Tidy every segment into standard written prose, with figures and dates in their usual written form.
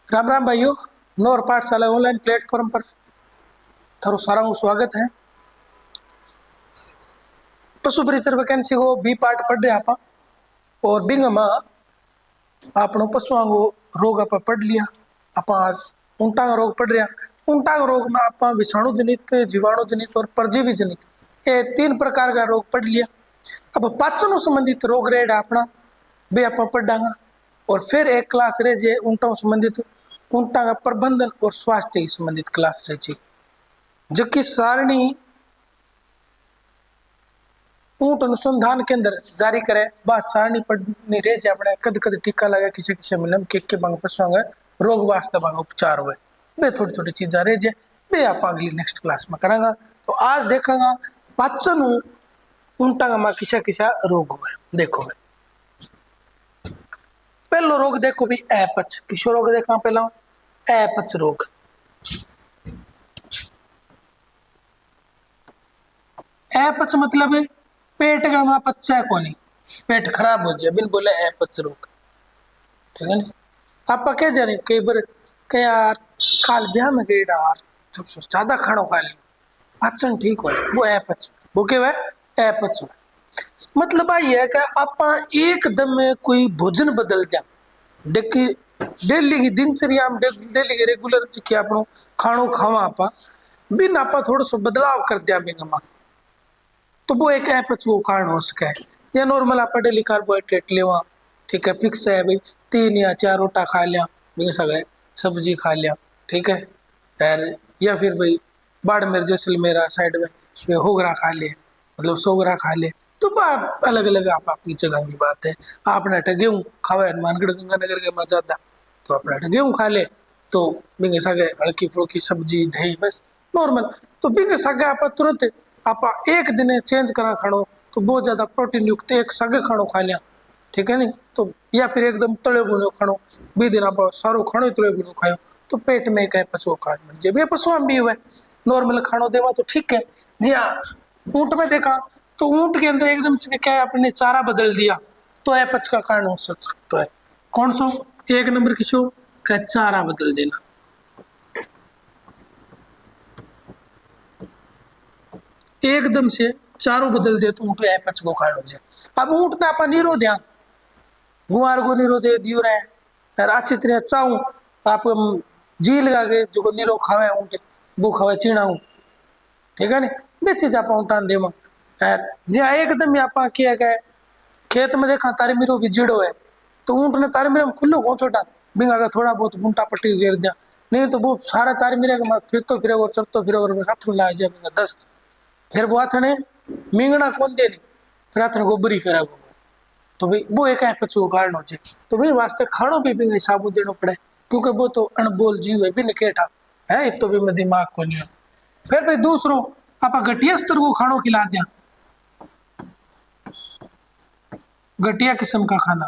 राम राम भाइयों। नौर पाठशाला online platform पर थारो सारा स्वागत है। पशु परिचर वैकेंसी को बी पार्ट पढ़ रहे आप और बिंग में आपनो पशुओं को रोग आप पढ़ लिया। आप ऊंटा का रोग पढ़ रहा। ऊंटा का रोग में आप विषाणु जनित, जीवाणु जनित और परजीवी जनित ये 3 प्रकार का रोग पढ़ लिया। अब पाचन संबंधित रोग रेड अपना बे आप पढ़ांगा और फिर एक क्लास रहे जे ऊंटा संबंधित ऊंटा का प्रबंधन और स्वास्थ्य संबंधित क्लास रहे जी, जबकि सारणी ऊंट अनुसंधान केंद्र जारी करे बा सारणी पढ़नी रहे जे अपने कद कद टीका लगे किसी किसी मिलम के बांग पशुओं रोग वास्ते बांग उपचार हुए वे थोड़ी थोड़ी चीजें रहे जे वे आप अगली नेक्स्ट क्लास में करेंगे। तो आज देखेंगे पाचन ऊंटा का किसा किसा रोग हुए। देखो पहलो रोग देखो भी अपच। किसो रोग देखा पहला अपच रोग। अपच मतलब पेट का वहां पच्चा को नहीं, पेट खराब हो जाए बिन बोले अपच रोग। ठीक है ना। आप कह दे कई बार कह यार काल ब्याह में गई यार ज्यादा खाना खा लिया पाचन ठीक हो वो अपच वो के अपच हो। मतलब ये है कि आप एकदम में कोई भोजन बदल दिया देखिए डेली की दिनचर्या में डेली के रेगुलर की आप खाणो खावा आप बिन आप थोड़ा सा बदलाव कर दिया बिंगमा तो वो एक अपच वो कारण हो सके। या नॉर्मल आप डेली कार्बोहाइड्रेट लेवा ठीक है फिक्स है भाई 3 या 4 रोटा खा लिया बिंग सब्जी खा लिया ठीक है यार। या फिर भाई बाड़मेर जैसलमेर साइड में ये होगरा खा ले मतलब सोगरा खा ले तो अलग अलग आप आपकी जगह की बात है। आपने अटे गेहूँ खावा हनुमानगढ़ गंगानगर के में ज्यादा तो अपने अटे गेहूँ खा ले तो बिंगे सगे हल्की फुल्की सब्जी दही बस नॉर्मल। तो बिंगे सगे आप तुरंत आप एक दिन चेंज करा खाणो तो बहुत ज्यादा प्रोटीन युक्त एक सगे खाणो खा लिया ठीक है नहीं। तो या फिर एकदम तले भुनो खाणो बी दिन आप सारो खाणो तले भुनो खायो तो पेट में एक पशु कारण बन जाए पशु भी हुए नॉर्मल खाणो देवा तो ठीक है। जी हाँ ऊंट में देखा तो ऊंट के अंदर एकदम से क्या आपने चारा बदल दिया तो अपच का कारण हो सकता है। कौन सो एक नंबर किसो का चारा बदल देना। एकदम से चारों बदल दे तो ऊंट अपच को कारण हो जाए। अब ऊंट ना अपन नीरो ध्यान गुआर को नीरो दे दियो रहे अच्छी तरह चाहूं आप जी लगा के जो नीरो खावे ऊंट वो खावे चीना ठीक है नी बे चीज आप उठान देव जी एकदम आप किया गए खेत में देखा तारी मीरो भी जीड़ो है तो ऊंट ने तारी मीरे में खुल्लो कौन छोटा बिंगा का थोड़ा बहुत गुंटा पट्टी घेर दिया नहीं तो वो सारा तारी मीरे का फिरतो फिरे और चलतो फिरे और हाथ में ला जाए बिंगा दस्त फिर वो हाथ ने मींगना कौन दे नहीं फिर हाथ ने गोबरी करा तो भाई वो एक अपच को कारण हो जाए। तो भाई वास्ते खाणो भी बिंगा साबुत देना पड़े क्योंकि वो तो अणबोल जीव है बिन केठा है एक तो भी मैं दिमाग को नहीं। फिर भाई दूसरो आप घटिया स्तर को खाणो खिला दिया घटिया किस्म का खाना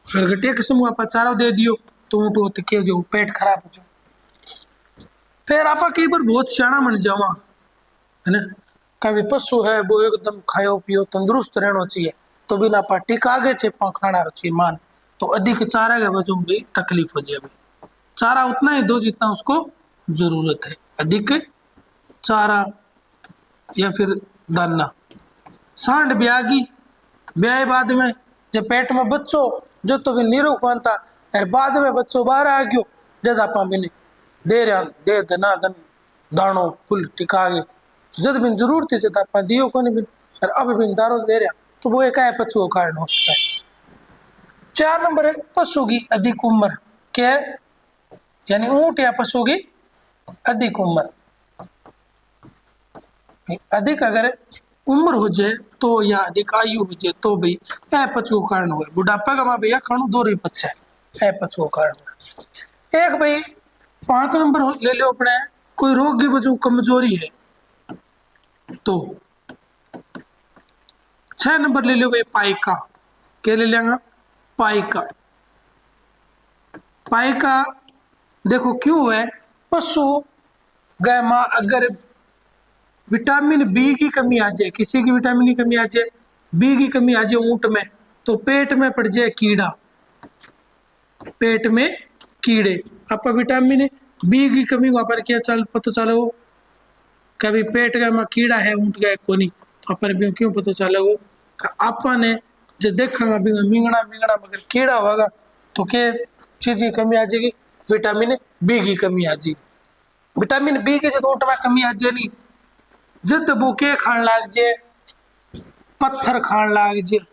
फिर घटिया किस्म को आप चारा दे दियो तो ऊँट होते के जो पेट खराब हो जाओ। फिर आप कई बार बहुत सियाणा बन जावा है ना कभी पशु है वो एकदम खाओ पियो तंदुरुस्त रहना चाहिए तो बिना आप टीका आगे छे खाना चाहिए मान तो अधिक चारा के वजह भी तकलीफ हो जाए। चारा उतना ही दो जितना उसको जरूरत है। अधिक चारा या फिर दाना सांड ब्यागी ब्याह बाद में जब पेट में बच्चो जो तो भी नीरो बनता और बाद में बच्चों बाहर आ गयो जब आप भी दे रहा दे दना दन दानो फुल टिका गए जब बिन जरूरत है जब आप दियो को नहीं बिन और अब बिन दारो दे रहा तो वो एक पशु का कारण हो सकता है। 4 नंबर है पशु की अधिक उम्र क्या है यानी ऊंट या पशु की अधिक उम्र। अधिक अगर उम्र हो जाए तो या अधिक आयु हो जाए तो भी अपच को कारण हुए। बुढ़ापा का भैया खाणु दो ही पच्चा है अपच को कारण हुए। एक भाई 5 नंबर ले लो अपने कोई रोग की वजह कमजोरी है तो 6 नंबर ले लो भाई पाइका क्या ले लेंगे पाइका। पाइका देखो क्यों है पशु गाय माँ अगर विटामिन बी की कमी आ जाए किसी की विटामिन की कमी आ जाए बी की कमी आ जाए ऊंट में तो पेट में पड़ जाए कीड़ा पेट में कीड़े। आप विटामिन बी की कमी वहां पर क्या चल पता चलो कभी पेट में कीड़ा है ऊँट गए कोनी तो अपन भी क्यों पता चलेगो आपने जो देखा मिंगड़ा मिंगड़ा मगर कीड़ा होगा तो क्या चीज की कमी आ जाएगी विटामिन बी की कमी आ जाएगी। विटामिन बी के जो ऊँट में कमी आ जाए नी जब वो के खान लाग जाए पत्थर खान लाग जाए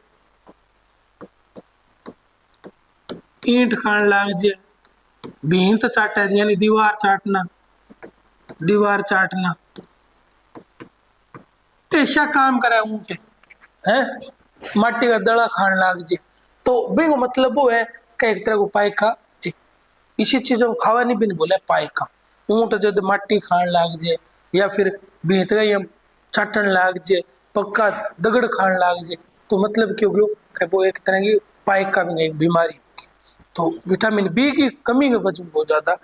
ईंट खान लाग जाए भींत चाटा यानी दीवार चाटना ऐसा काम करे ऊँट है माटी का दड़ा खान लाग जाए तो भी वो मतलब वो है कि एक तरह को पाइका इसी चीजों को खावा नहीं भी नहीं बोले पाइका ऊँट जब माटी खान लाग जाए या फिर भींत गई हम चाटन लाग जाए पक्का दगड़ खान लाग जाए तो मतलब क्यों क्यों वो एक तरह की पाइका भी एक बीमारी होगी। तो विटामिन बी की कमी की वजह बहुत ज्यादा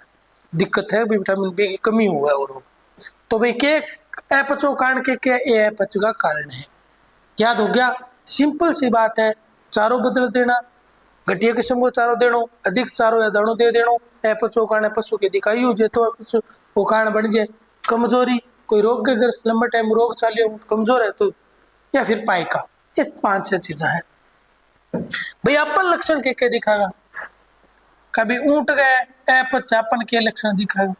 दिक्कत है विटामिन बी की कमी हुआ है और तो भाई के अपचो कारण के क्या ये अपच का कारण है याद हो गया। सिंपल सी बात है चारों बदल देना घटिया किस्म को चारो देनो अधिक चारो या दाणो दे देनो अपचो कारण पशु के दिखाई हो जाए तो पशु वो कारण बन जाए कमजोरी कोई रोग अगर लंबा टाइम रोग चालियो कमजोर है तो या फिर पाइका ये 5-6 चीजें हैं भाई अपन लक्षण के दिखाएगा कभी ऊँट गए अपच अपन के लक्षण दिखाएगा।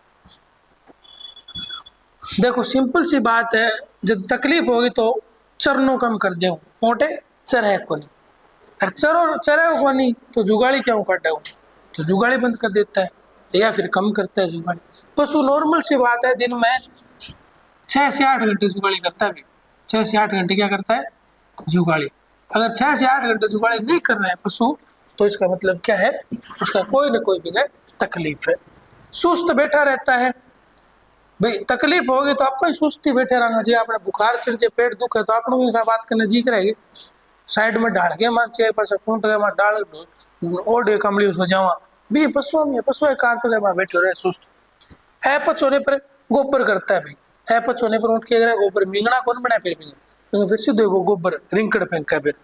देखो सिंपल सी बात है जब तकलीफ होगी तो चरनो कम कर दे मोटे चरे को नहीं और चरे को नहीं तो जुगाड़ी क्यों काटे तो जुगाड़ी बंद कर देता है या फिर कम करता है जुगाड़ी पशु नॉर्मल सी बात है दिन में 6 से 8 घंटे जुगाड़ी करता है 6 से 8 घंटे क्या करता है जुगाड़ी अगर 6 से 8 घंटे जुगाड़ी नहीं कर रहा है पशु तो इसका मतलब क्या है उसका कोई ना कोई भी तकलीफ है सुस्त बैठा रहता है भाई तकलीफ होगी तो आपको ही सुस्ती बैठे रहना चाहिए आपने बुखार चढ़ जाए पेट दुखे तो आपको भी बात करने जी रहेगी साइड में डाल के मार चाहिए पर कूट के मार डाल ओढ़े कमली उसको जावा भी पशु एकांत के मार बैठे रहे सुस्त ऐपच होने पर गोबर करता है भाई ऐपच होने पर उठ के गोबर मिंगना कौन बना फिर सीधे वो गोबर रिंकड़ फेंका फिर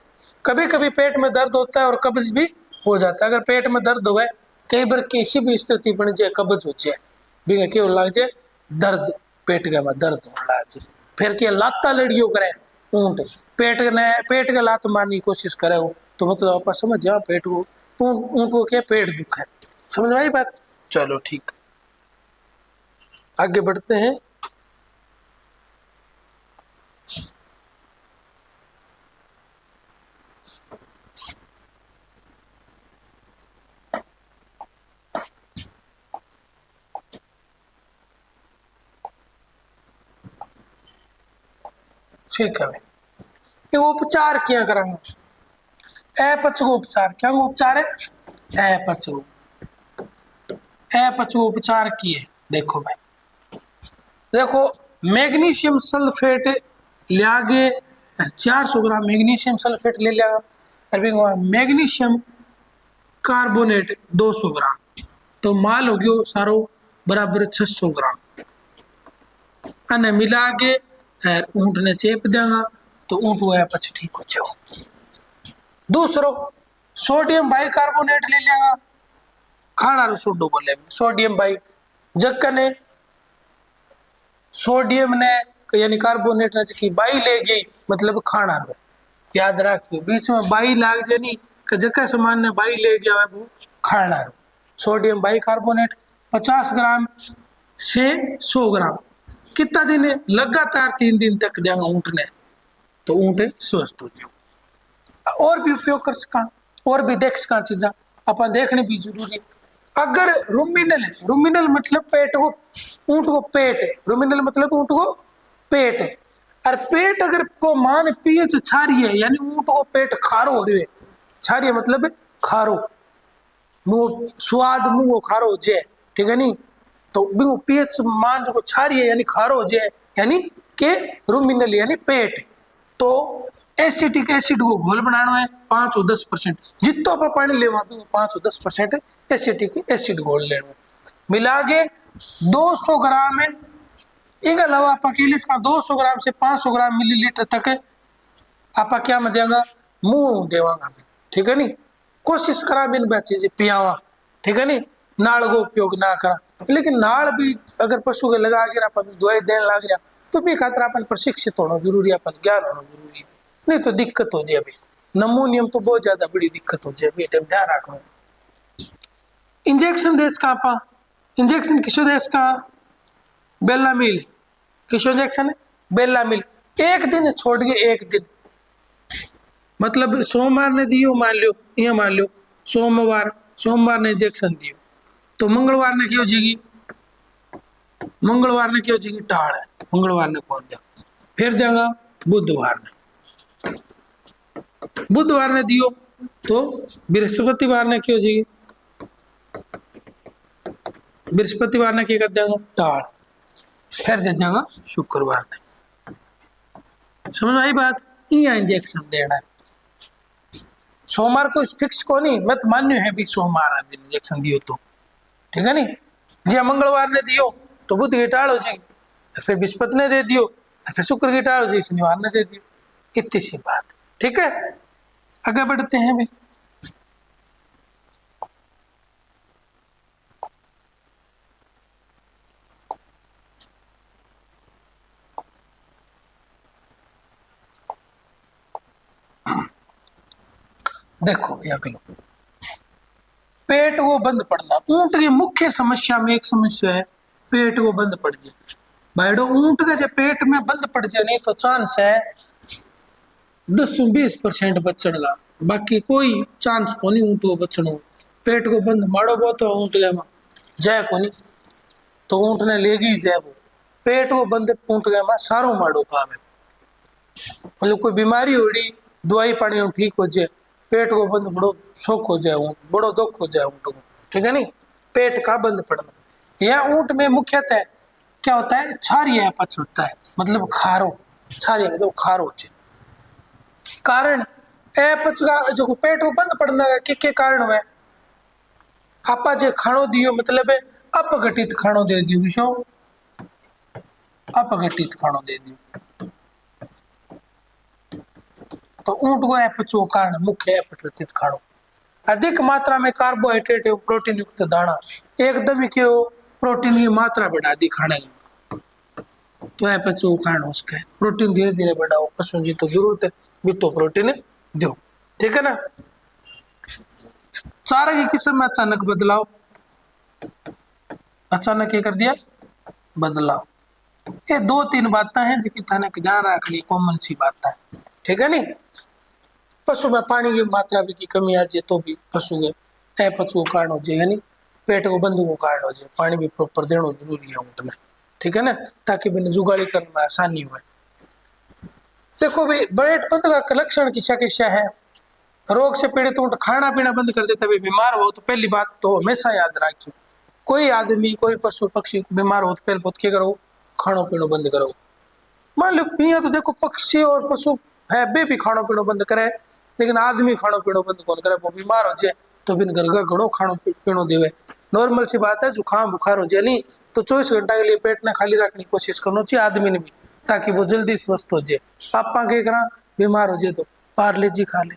कभी कभी पेट में दर्द होता है और कब्ज भी हो जाता है अगर पेट में दर्द हुआ कई बार किसी भी स्थिति बन जाए कब्ज हो जाए भी क्यों लग जाए दर्द पेट के में दर्द होने लग जाए फिर क्या लाता लड़ियों करे ऊँट पेट के लात मारने की कोशिश करे हो तो मतलब आप समझ जाओ पेट को तो ऊँट को क्या पेट दुख है समझ में आई बात। चलो ठीक आगे बढ़ते हैं। ठीक है भाई उपचार क्या करेंगे अपच को उपचार क्या उपचार है अपच को उपचार किए देखो भाई देखो मैग्नीशियम सल्फेट लिया गे 400 ग्राम मैग्नीशियम सल्फेट ले लिया और मैग्नीशियम कार्बोनेट 200 ग्राम तो माल हो गयो सारो बराबर 600 ग्राम अने मिला के ऊँट ने चेप देगा तो ऊँट वो अपच ठीक हो जाओ। दूसरो सोडियम बाइकार्बोनेट ले लेगा खाना रो सोडो बोले सोडियम बाई जक्का ने सोडियम ने यानी कार्बोनेट ने की बाई ले गई मतलब खाना रो याद रखियो बीच में बाई लाग जानी कि जक्का सामान ने बाई ले गया है वो खाना रो सोडियम बाइकार्बोनेट 50 ग्राम से 100 ग्राम कितना दिन लगातार 3 दिन तक देंगे ऊँट ने तो ऊँट स्वस्थ हो जाए और भी उपयोग कर सका और भी देख सका चीजा अपन देखने भी जरूरी अगर रुमिनल है रुमिनल मतलब पेट को ऊँट को पेट है रुमिनल मतलब ऊँट को पेट है और पेट अगर को मान पीएच छारी है यानी ऊँट को पेट खारो हो रही है छारी है मतलब खारो मुंह स्वाद मुंह को खारो हो जाए ठीक है नहीं तो पीएच मान जो छारी है यानी खारो हो जाए यानी के रुमिनल यानी पेट तो एसिटिक एसिड को घोल बनाना है 5 और 10% जितो आप पानी ले 5 और 10% एसिटिक एसिड घोल लेना मिला के 200 ग्राम है एक अलावा आप अकेले इसका 200 ग्राम से 500 ग्राम मिलीलीटर तक आप क्या में देगा मुंह देवागा ठीक है नहीं कोशिश करा बिन चीज पियावा ठीक है नी। नाड़ को उपयोग ना करा, लेकिन नाड़ भी अगर पशु के लगा के अपन दवाई देने लग गया तो भी खातर अपन प्रशिक्षित होना जरूरी है, अपन ज्ञान होना जरूरी है, नहीं तो दिक्कत हो जाए। अभी नमूनियम तो बहुत ज्यादा बड़ी दिक्कत हो जाए, बेटे ध्यान रखना। इंजेक्शन देश का आपा, इंजेक्शन किसो देश का, बेला मिल किसो इंजेक्शन है, बेला मिल। एक दिन छोड़ के एक दिन, मतलब सोमवार ने दियो, मान लो ये मान लो सोमवार ने इंजेक्शन दियो तो मंगलवार ने क्यों जीगी, मंगलवार ने क्यों जीगी टाड़ है, मंगलवार ने कौन दिया, फिर देगा बुधवार ने दियो तो बृहस्पतिवार ने क्यों जीगी, बृहस्पतिवार ने क्या कर देगा टाड़, फिर दे देगा शुक्रवार ने। समझ आई बात, ये इंजेक्शन देना है। सोमवार को फिक्स को नहीं, मैं तो मान्य है भी सोमवार दिन इंजेक्शन दियो तो ठीक है नी। जी मंगलवार ने दियो तो बुध की टाल हो जाएगी, फिर बृहस्पति ने दे दियो, फिर शुक्र की टाल हो जाएगी, शनिवार ने दे दियो, इतनी सी बात। ठीक है, आगे बढ़ते हैं भी। देखो भैया पेट वो बंद पड़ना, ऊंट की मुख्य समस्या में एक समस्या है पेट वो बंद पड़ जाए। भाईडो ऊंट का जब पेट में बंद पड़ जाए नहीं तो चांस है 10-20% बचने का, बाकी कोई चांस को नहीं ऊंट को बचने। पेट को बंद मारो बहुत तो ऊंट गया जाए को नहीं तो ऊंट ने लेगी जाए वो, पेट को बंद ऊंट गया सारो मारो काम है। मतलब कोई बीमारी हो रही दवाई पानी ठीक हो जाए, पेट को बंद बड़ो शौक हो जाए, बड़ो दुख हो जाए ऊँट को, ठीक है नहीं। पेट का बंद पड़ना, यह ऊँट में मुख्यतः क्या होता है, क्षारीय अपच होता है, मतलब खारो, क्षारीय मतलब खारो होते कारण अपच का जो पेट को बंद पड़ना का के कारण हुआ, आपा जो खाणो दियो मतलब अपघटित खाणो दे दियो, विषो अपघटित खाणो दे दियो तो ऊंट को अपच कारण मुख्य अपघटित खाणो। अधिक मात्रा में कार्बोहाइड्रेट एवं प्रोटीन युक्त दाना, एकदम ही क्यों प्रोटीन की मात्रा बढ़ा दी खाने की तो अपच कारण उसका है। प्रोटीन धीरे धीरे बढ़ाओ, पशु जी तो जरूरत है भी तो प्रोटीन दो, ठीक है ना। चारा की किस्म में अचानक बदलाव, अचानक क्या कर दिया बदलाव, ये 2-3 बातें हैं जिनकी थाने ध्यान रखनी कॉमन सी बात है, ठीक है नहीं। पशु में पानी की मात्रा भी की कमी आ जाए तो भी पशु के अपच को कारण हो जाए, यानी पेट को बंद को कारण हो जाए, पानी भी प्रॉपर देना जरूरी है ऊँट में, ठीक है ना, ताकि बिना जुगाड़ी करने में आसानी हो। देखो भाई पेट बंद का लक्षण किस्सा किस्सा है, रोग से पीड़ित ऊँट खाना पीना बंद कर देता है, बीमार हो तो पहली बात तो हमेशा याद रखियो, कोई आदमी कोई पशु पक्षी बीमार हो तो पहले बहुत क्या करो, खानो पीनो बंद करो। मान लो पिया तो देखो पक्षी और पशु है बे भी खानो पीनो बंद करे, लेकिन आदमी खानो पीनो बंद कौन करे, वो बीमार हो जाए तो बिन घर का घड़ो खानो पीनो देवे। नॉर्मल सी बात है, जुकाम बुखार हो जाए नहीं तो 24 घंटा के लिए पेट ने खाली रखने की कोशिश करनी चाहिए आदमी ने भी, ताकि वो जल्दी स्वस्थ हो जाए। पापा के करा बीमार हो जाए तो पार्ले जी खा ले,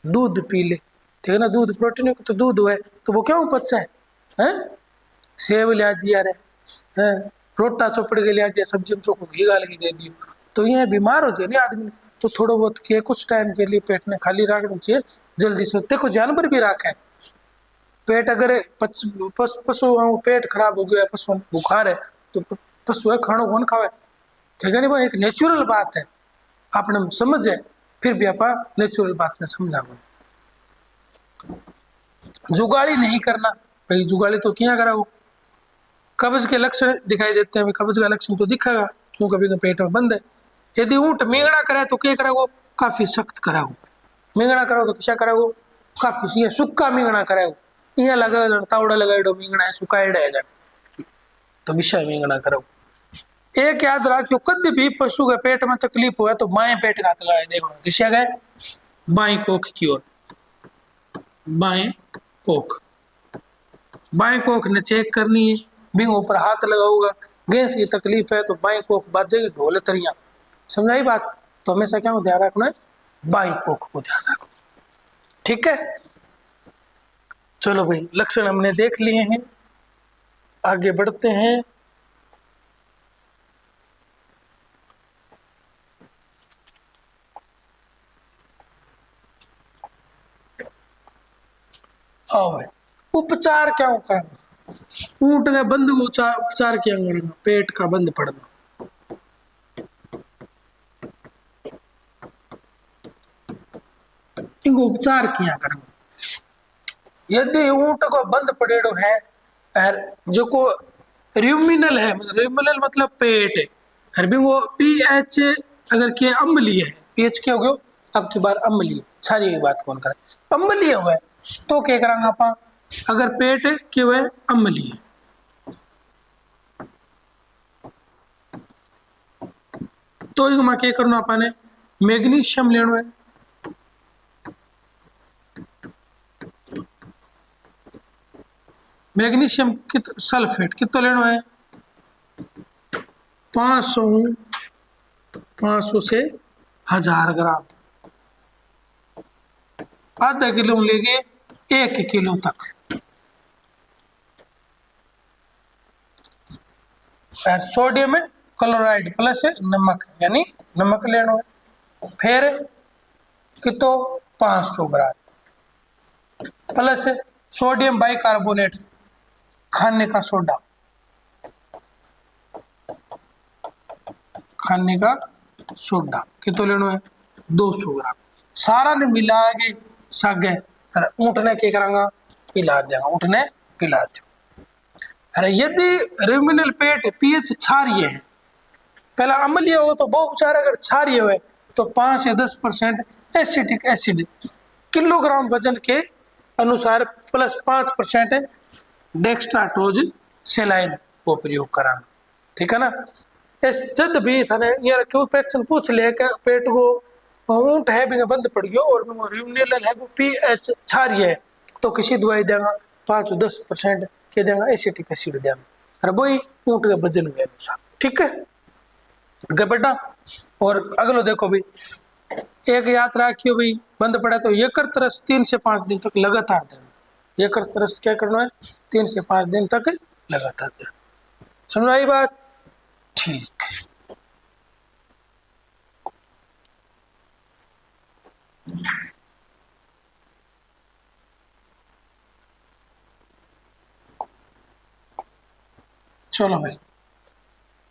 दूध पी ले, ठीक है ना, दूध प्रोटीन तो दूध है तो वो क्यों बच्चा है, सेब लिया दिया रे है, रोटा चौपड़ के लिया दिया, सब्जी में चौको घी गाल के दे दियो तो ये बीमार हो जाए नहीं आदमी, तो थोड़ा बहुत किए कुछ टाइम के लिए पेट में खाली रखना चाहिए, जल्दी से। देखो जानवर भी रखा है पेट, अगर पशु पेट खराब हो गया, पशु बुखार है तो पशु है खानो कौन खावे, ठीक है नहीं भाई, एक नेचुरल बात है, आपने समझे फिर भी आप नेचुरल बात ने समझा। जुगाड़ी नहीं करना भाई, जुगाड़ी तो क्या करा, कब्ज के लक्षण दिखाई देते हैं, कब्ज का लक्षण तो दिखेगा क्यों, कभी का पेट में बंद है। यदि ऊँट मेंगना करे तो क्या कराओ, काफी सख्त कराओ, मेंगना करो तो क्या कराओ, काफी ये सुक्का मेंगना कराओ, ये लगा तावड़ा लगाइडो मेंगना है सुखाइडा है तो विषय मेंगना करो। एक याद रखियो कद भी पशु के पेट में तकलीफ हुआ तो बाएं पेट का हाथ लगाए, देखो किसा गए बाएं कोख की ओर, बाएं कोख, बाएं कोख ने चेक करनी है, बिंग ऊपर हाथ लगाऊंगा, गैस की तकलीफ है तो बाएं कोख बाजेगी ढोल तरिया, समझाई बात। तो हमेशा क्या ध्यान रखना है, बाएं कोख को ध्यान रखो, ठीक है। चलो भाई, लक्षण हमने देख लिए हैं, आगे बढ़ते हैं। आओ भाई, उपचार क्या करना? ऊंट का बंद को उपचार क्या करेंगे? पेट का बंद पड़ना। इनको उपचार किया करेंगे। यदि ऊंट को बंद पड़ेड़ो है और जो को र्यूमिनल है, मतलब र्यूमिनल मतलब पेट है, और भी वो पीएच अगर के अम्लीय है, पीएच क्या हो गयो अब की बार अम्लीय, सारी की बात कौन करे, अम्लीय हुआ है तो क्या करेंगे आप? अगर पेट क्यों है अम्लीय, तो इनमें क्या करना अपने? मैग्नीशियम लेना है। मैग्नीशियम सल्फेट कितना लेना है? 500 से 1000 ग्राम। आधा किलो लेंगे 1 किलो तक। और सोडियम क्लोराइड प्लस नमक, यानी नमक लेना है। फिर कितो 500 ग्राम प्लस सोडियम बाइकार्बोनेट, खाने का सोडा, खाने का सोडा कितो लेना है? 200 ग्राम। सारा ने मिला के सागे ऊँट ने क्या करांगा? पिला देगा, ऊँट ने पिला दे। अरे यदि रिमिनल पेट पीएच क्षारीय है, पहला अम्लीय हो तो बहुत उपचार, अगर क्षारीय हो तो 5 से 10% एसिटिक एसिड किलोग्राम वजन के अनुसार प्लस 5% डेक्स्ट्राटोज सेलाइन को प्रयोग कराना। ठीक है ना? इस जद भी थाने यार क्यों पेशेंट पूछ ले कि पेट को ऊंट है भी बंद पड़ गयो और रिमिनल है वो पीएच क्षारीय है, तो किसी दवाई देगा 5 से 10% के देगा एसिटिक एसिड देगा, अरे वही ऊंट के वजन के अनुसार। ठीक है बेटा? और अगलो देखो भी, एक यात्रा क्यों भी बंद पड़ा तो ये कर तरस 3 से 5 दिन तक लगातार देना। ये कर तरस क्या करना है? 3 से 5 दिन तक लगातार देना। समझ आई बात? ठीक। चलो भाई,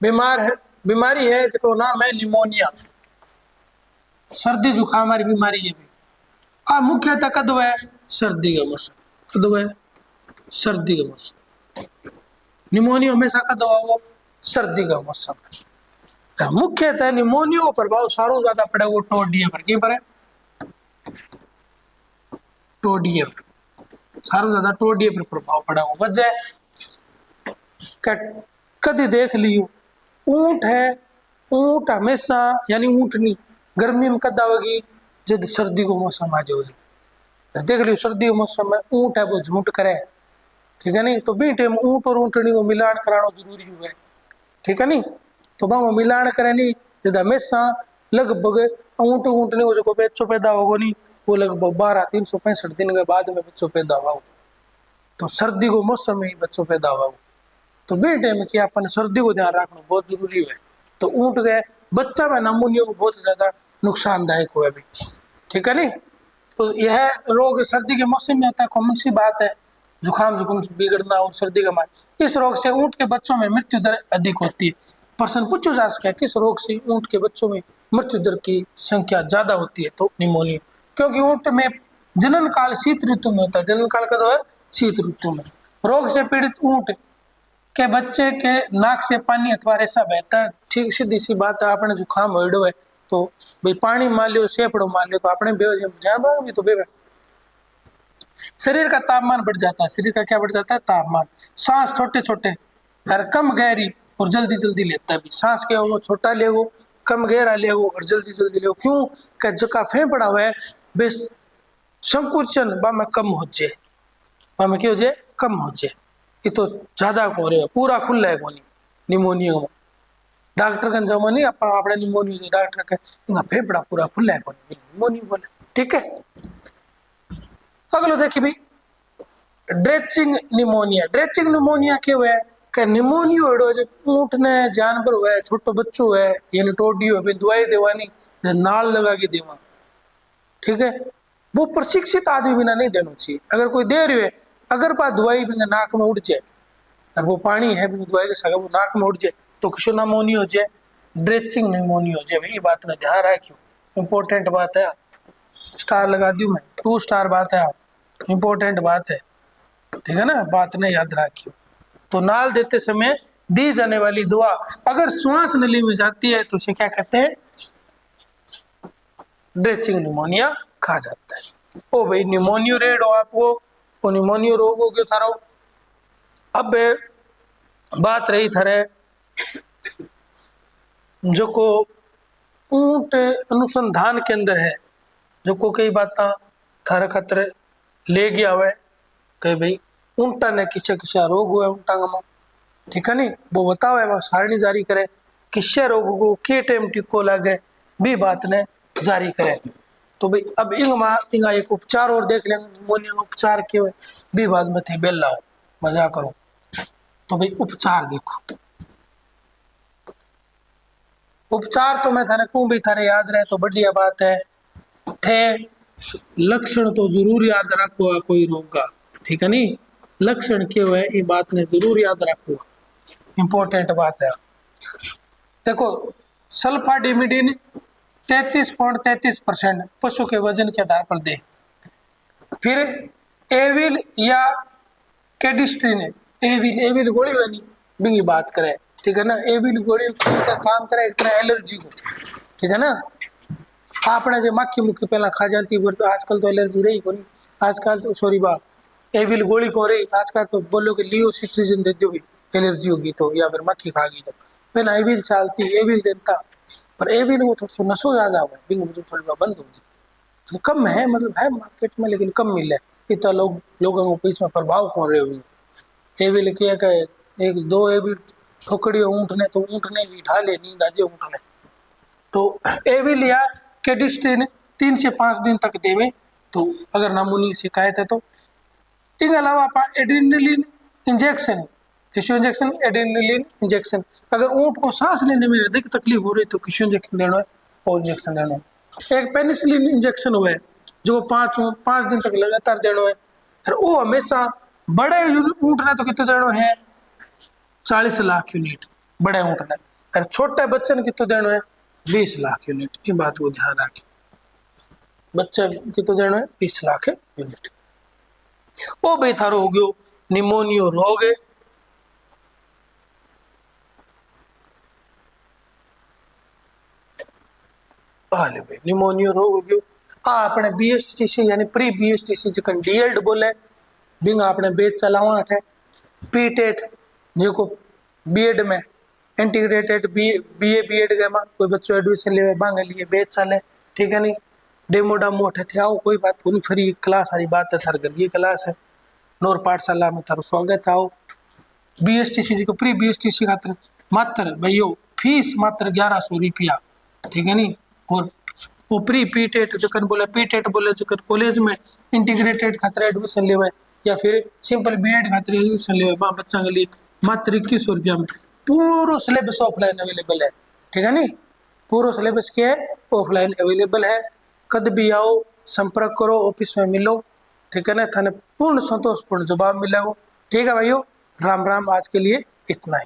बीमार है, बीमारी है तो नाम है निमोनिया, सर्दी जुकाम वाली बीमारी है भाई। मुख्यतः कदों है सर्दी का मौसम, कदों है सर्दी का मौसम। निमोनिया हमेशा कदों है वो सर्दी का मौसम है। मुख्यतः निमोनिया का प्रभाव सारो ज्यादा पड़े वो टोडिये पर, की पर है? टोडिये पर, सारो ज्यादा टोडिये पर प्रभाव पड़ा वो वजह कदी देख लियो ऊंट है, ऊंट हमेशा यानी ऊंटनी गर्मी में कद आवेगी जब सर्दी को मौसम आ जाएगी। देख लियो सर्दी के मौसम में ऊंट है वो झूठ करे, ठीक है नहीं? तो बी टाइम ऊंट और ऊंटनी को मिलान कराना जरूरी हुआ है, ठीक है नहीं? तो वो मिलान करे नहीं जब हमेशा लगभग ऊंट ऊंटनी को जो बच्चों पैदा होगा नहीं वो लगभग 365 दिन के बाद में बच्चों पैदा हुआ। तो सर्दी को मौसम में ही बच्चों पैदा हुआ, तो बे टाइम की अपन सर्दी को ध्यान रखना बहुत जरूरी है। तो ऊंट गए बच्चा में नमूनिया को बहुत ज्यादा नुकसानदायक हुआ भी, ठीक है नहीं? तो यह रोग सर्दी के मौसम में आता है, कॉमन सी बात है, जुकाम जुकाम बिगड़ना और सर्दी का मार। इस रोग से ऊंट के बच्चों में मृत्यु दर अधिक होती है। प्रश्न पूछो जा सकता है किस रोग से ऊंट के बच्चों में मृत्यु दर की संख्या ज्यादा होती है? तो निमोनिया, क्योंकि ऊंट में जनन काल शीत ऋतु में होता है। जनन काल कब है? शीत ऋतु में। रोग से पीड़ित ऊंट के बच्चे के नाक से पानी अथवा रेसा बहता है। ठीक सीधी सी बात है, आपने जुकाम होइडो है तो भाई पानी मान लियो सेपड़ो मान लियो तो अपने भी तो बेवे शरीर का तापमान बढ़ जाता है। शरीर का क्या बढ़ जाता है? तापमान। सांस छोटे छोटे और कम गहरी और जल्दी जल्दी लेता है। सांस क्या होगा? छोटा लेगो, कम गहरा लेगो और जल्दी जल्दी लेगो। क्यों? क्या जका फेफड़ा हुआ है बेस संकुचन बा में कम हो जाए, बा में क्या हो जाए? कम हो जाए। ये तो ज्यादा हो रहा है, पूरा खुला है कोनी निमोनिया में। डॉक्टर का जमा नहीं अपने निमोनिया डॉक्टर का इनका फेफड़ा पूरा खुला है कोनी निमोनिया बोले। ठीक है अगलो देखिए भाई, ड्रेचिंग निमोनिया। ड्रेचिंग निमोनिया क्यों है कि निमोनिया एडो जो ऊँट ने जानवर हुए छोटो बच्चो है यानी टोडी हो दवाई देवानी नाल लगा के देवा, ठीक है। वो प्रशिक्षित आदमी बिना नहीं देना चाहिए। अगर कोई दे रही है, अगर बात दवाई बिना नाक में उड़ जाए और वो पानी है बिना दवाई के सगा वो नाक में उड़ जाए तो किशो निमोनिया हो जाए, ड्रेचिंग निमोनिया हो जाए। भाई ये बात ने ध्यान रखियो, इंपॉर्टेंट बात है। स्टार लगा दी मैं, 2 स्टार बात है, इंपॉर्टेंट बात है, ठीक है ना। बात ने याद रखियो। तो नाल देते समय दी जाने वाली दवा अगर श्वास नली में जाती है तो उसे क्या कहते हैं, ड्रेचिंग निमोनिया कहा जाता है। ओ भाई निमोनिया रेड हो आपको, वो निमोनिया रोग हो गयो थारो। अब बात रही थारे जो को ऊंट अनुसंधान के अंदर है, जो को कई बात थारे खातर ले गया हुआ है कि भाई ऊंटा ने किसे किसे रोग हुआ है ऊंटा में, ठीक है नहीं। वो बताओ है, वो सारणी जारी करे किसे रोग को के टाइम टिको लगे भी बात ने जारी करे। तो भाई अब इंगा एक उपचार और देख लेंगे, निमोनिया का उपचार क्यों है भी बाद में थे बेल लाओ मजा करो। तो भाई उपचार देखो, उपचार तो मैं थाने को भी थारे याद रहे तो बढ़िया बात है। थे लक्षण तो जरूर याद रखो कोई रोग का, ठीक है नहीं। लक्षण क्यों है ये बात ने जरूर याद रखो, इंपॉर्टेंट बात है। देखो सल्फाडिमिडिन 33.33% पशु के वजन के आधार पर दे। फिर एविल या कैडिस्ट्रीन, एविल गोली वाली बिंगी बात करे, ठीक है ना। एविल गोली का काम करे एक तरह एलर्जी को, ठीक है ना। आपने जो मक्खी मुक्खी पहला खा जाती है तो आजकल तो एलर्जी रही को नहीं, आजकल तो सॉरी बात एविल गोली को रही, आजकल तो बोलो कि लियो सिट्रीजिन दे दो एलर्जी होगी तो, या फिर मक्खी खा गई तो पहला एविल चलती, एविल देता। पर एविल वो थोड़ा नशो ज्यादा हुआ बिंग मुझे थोड़ी बंद होगी, कम है मतलब है मार्केट में लेकिन कम मिले इतना लोगों को इसमें प्रभाव कौन रहे हुई। एविल क्या कहे एक दो एविल ठोकड़ी ऊँट ने तो ऊँट ने भी ढा ले नींद आजे ऊँट ने। तो एविल या कैडिस्ट्रीन 3 से 5 दिन तक देवे तो अगर नमूनी शिकायत है तो। इसके अलावा आप एड्रेनलिन इंजेक्शन, किशो इंजेक्शन एड्रेनलिन इंजेक्शन, अगर ऊँट को सांस लेने में अधिक तकलीफ हो रही तो किशो इंजेक्शन देना है और इंजेक्शन देना है। एक पेनिसिलिन इंजेक्शन हुआ है जो 5 दिन तक लगातार देना है, और वो हमेशा बड़े ऊँट ने तो कितने देना है 40 लाख यूनिट बड़े ऊँट ने, और छोटे बच्चे ने कितने देना है 20 लाख यूनिट। ये बात को ध्यान रखें, बच्चे कितने देना है 20 लाख यूनिट। वो भाई थारो हो गयो निमोनियो रोग है। हाले भाई निमोनियो रोग हो गयो अपने बीएसटीसी यानी प्री बीएसटीसी जकन डीएल्ड बोले बिंग आपने बेच चलावा है। पीटेट जो को बीएड में इंटीग्रेटेड बीए बीएड के में कोई बच्चों एडमिशन ले बांग लिए बेच चले, ठीक है नहीं। डेमो डामो उठे थे आओ कोई बात नहीं, फ्री क्लास सारी बात है, थार घर ये क्लास है नोर पाठशाला में थारो स्वागत आओ। बीएसटीसी को प्री बीएसटीसी खातर मात्र भैया फीस मात्र 1100 रुपया, ठीक है नहीं। और वो प्री पीटेट जकन बोले पीटेट बोले जकन कॉलेज में इंटीग्रेटेड खातर एडमिशन लेवे या फिर सिंपल बीएड खातर एडमिशन लेवे बच्चा के लिए मात्र 2100 रुपया में पूरा सिलेबस ऑफलाइन अवेलेबल है, ठीक है नहीं। पूरा सिलेबस क्या है ऑफलाइन अवेलेबल है। कद भी आओ संपर्क करो ऑफिस में मिलो, ठीक है ना। थाने पूर्ण संतोषपूर्ण जवाब मिलेगा, ठीक है भाइयों। राम राम, आज के लिए इतना ही।